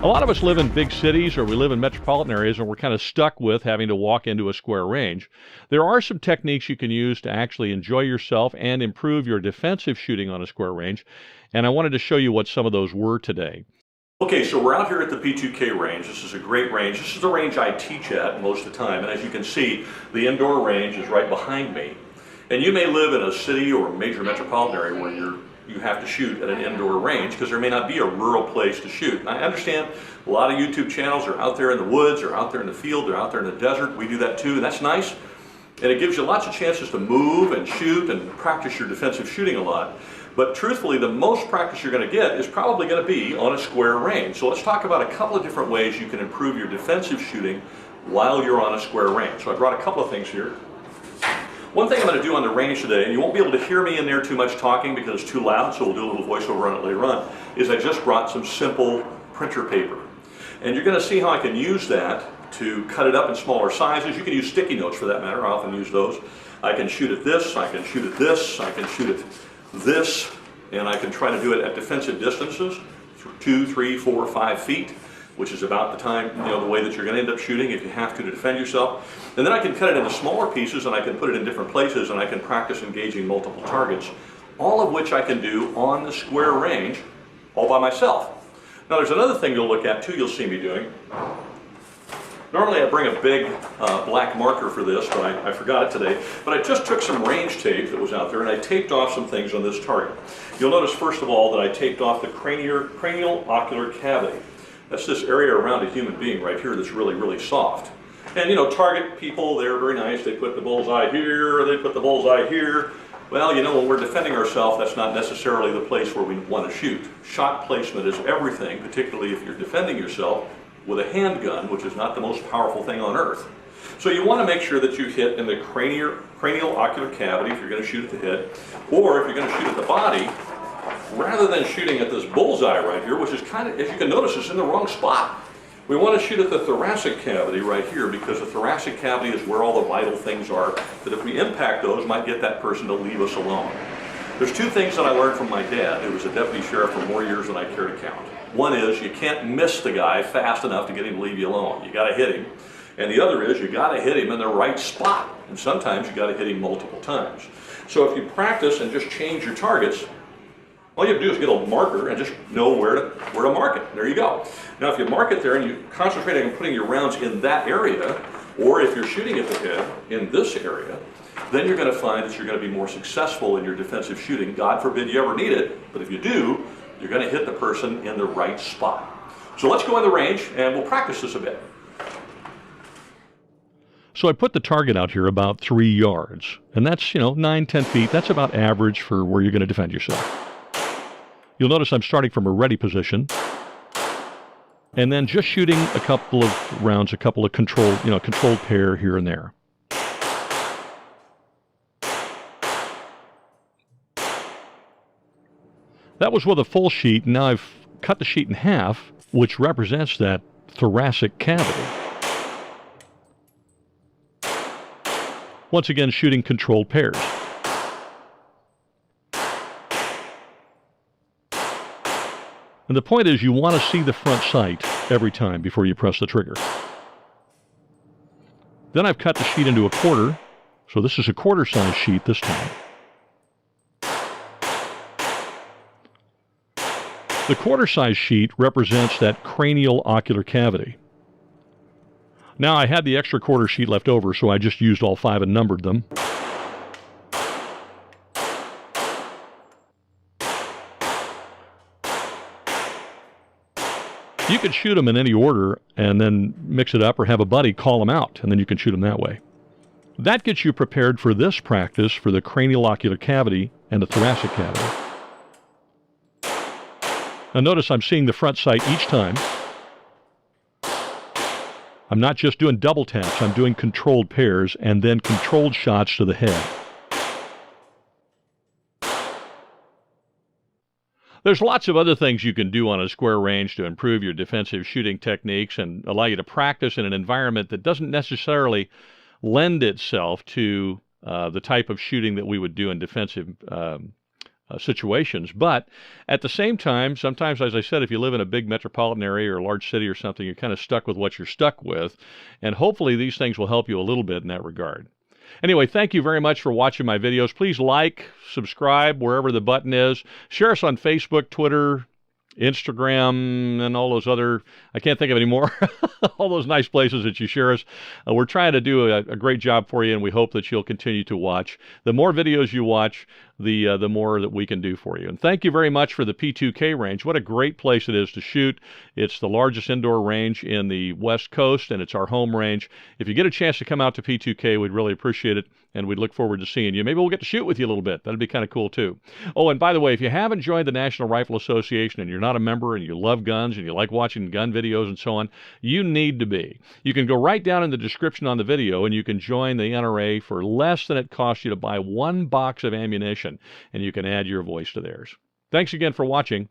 A lot of us live in big cities or we live in metropolitan areas and we're kind of stuck with having to walk into a square range. There are some techniques you can use to actually enjoy yourself and improve your defensive shooting on a square range, and I wanted to show you what some of those were today. Okay, so we're out here at the P2K Range. This is a great range. This is the range I teach at most of the time, and as you can see, the indoor range is right behind me. And you may live in a city or a major metropolitan area where you have to shoot at an indoor range because there may not be a rural place to shoot. And I understand a lot of YouTube channels are out there in the woods or out there in the field or out there in the desert. We do that too, and that's nice. And it gives you lots of chances to move and shoot and practice your defensive shooting a lot. But truthfully, the most practice you're going to get is probably going to be on a square range. So let's talk about a couple of different ways you can improve your defensive shooting while you're on a square range. So I brought a couple of things here. One thing I'm going to do on the range today, and you won't be able to hear me in there too much talking because it's too loud, so we'll do a little voiceover on it later on, is I just brought some simple printer paper. And you're going to see how I can use that to cut it up in smaller sizes. You can use sticky notes for that matter. I often use those. I can shoot at this, I can shoot at this, I can shoot at this, and I can try to do it at defensive distances, 2, 3, 4, 5 feet. Which is about the time, the way that you're going to end up shooting if you have to defend yourself. And then I can cut it into smaller pieces and I can put it in different places and I can practice engaging multiple targets, all of which I can do on the square range all by myself. Now there's another thing you'll look at too, you'll see me doing. Normally I bring a big black marker for this, but I forgot it today. But I just took some range tape that was out there and I taped off some things on this target. You'll notice first of all that I taped off the cranial ocular cavity. That's this area around a human being right here that's really, really soft. And target people, they're very nice. They put the bullseye here, they put the bullseye here. Well, when we're defending ourselves, that's not necessarily the place where we want to shoot. Shot placement is everything, particularly if you're defending yourself with a handgun, which is not the most powerful thing on earth. So you want to make sure that you hit in the cranial ocular cavity if you're going to shoot at the head, or if you're going to shoot at the body, rather than shooting at this bullseye right here, which is kind of, as you can notice, is in the wrong spot. We want to shoot at the thoracic cavity right here because the thoracic cavity is where all the vital things are that if we impact those might get that person to leave us alone. There's two things that I learned from my dad, who was a deputy sheriff for more years than I care to count. One is you can't miss the guy fast enough to get him to leave you alone. You got to hit him. And the other is you got to hit him in the right spot. And sometimes you got to hit him multiple times. So if you practice and just change your targets, all you have to do is get a marker and just know where to mark it. There you go. Now if you mark it there and you concentrate on putting your rounds in that area, or if you're shooting at the head in this area, then you're going to find that you're going to be more successful in your defensive shooting. God forbid you ever need it, but if you do, you're going to hit the person in the right spot. So let's go in the range and we'll practice this a bit. So I put the target out here about 3 yards, and that's, 9, 10 feet. That's about average for where you're going to defend yourself. You'll notice I'm starting from a ready position and then just shooting a couple of rounds, a couple of controlled pair here and there. That was with a full sheet. Now I've cut the sheet in half, which represents that thoracic cavity. Once again, shooting controlled pairs. And the point is you want to see the front sight every time before you press the trigger. Then I've cut the sheet into a quarter, so this is a quarter size sheet this time. The quarter size sheet represents that cranial ocular cavity. Now I had the extra quarter sheet left over, so I just used all 5 and numbered them. You can shoot them in any order and then mix it up or have a buddy call them out, and then you can shoot them that way. That gets you prepared for this practice for the cranial ocular cavity and the thoracic cavity. Now notice I'm seeing the front sight each time. I'm not just doing double taps, I'm doing controlled pairs and then controlled shots to the head. There's lots of other things you can do on a square range to improve your defensive shooting techniques and allow you to practice in an environment that doesn't necessarily lend itself to the type of shooting that we would do in defensive situations. But at the same time, sometimes, as I said, if you live in a big metropolitan area or a large city or something, you're kind of stuck with what you're stuck with. And hopefully these things will help you a little bit in that regard. Anyway, thank you very much for watching my videos. Please like, subscribe wherever the button is. Share us on Facebook, Twitter, Instagram, and all those other, I can't think of any more, all those nice places that you share us. We're trying to do a great job for you, and we hope that you'll continue to watch. The more videos you watch, the more that we can do for you. And thank you very much for the P2K Range. What a great place it is to shoot. It's the largest indoor range in the West Coast, and it's our home range. If you get a chance to come out to P2K, we'd really appreciate it, and we'd look forward to seeing you. Maybe we'll get to shoot with you a little bit. That'd be kind of cool, too. Oh, and by the way, if you haven't joined the National Rifle Association and you're not a member and you love guns and you like watching gun videos and so on, you need to be. You can go right down in the description on the video and you can join the NRA for less than it costs you to buy one box of ammunition, and you can add your voice to theirs. Thanks again for watching.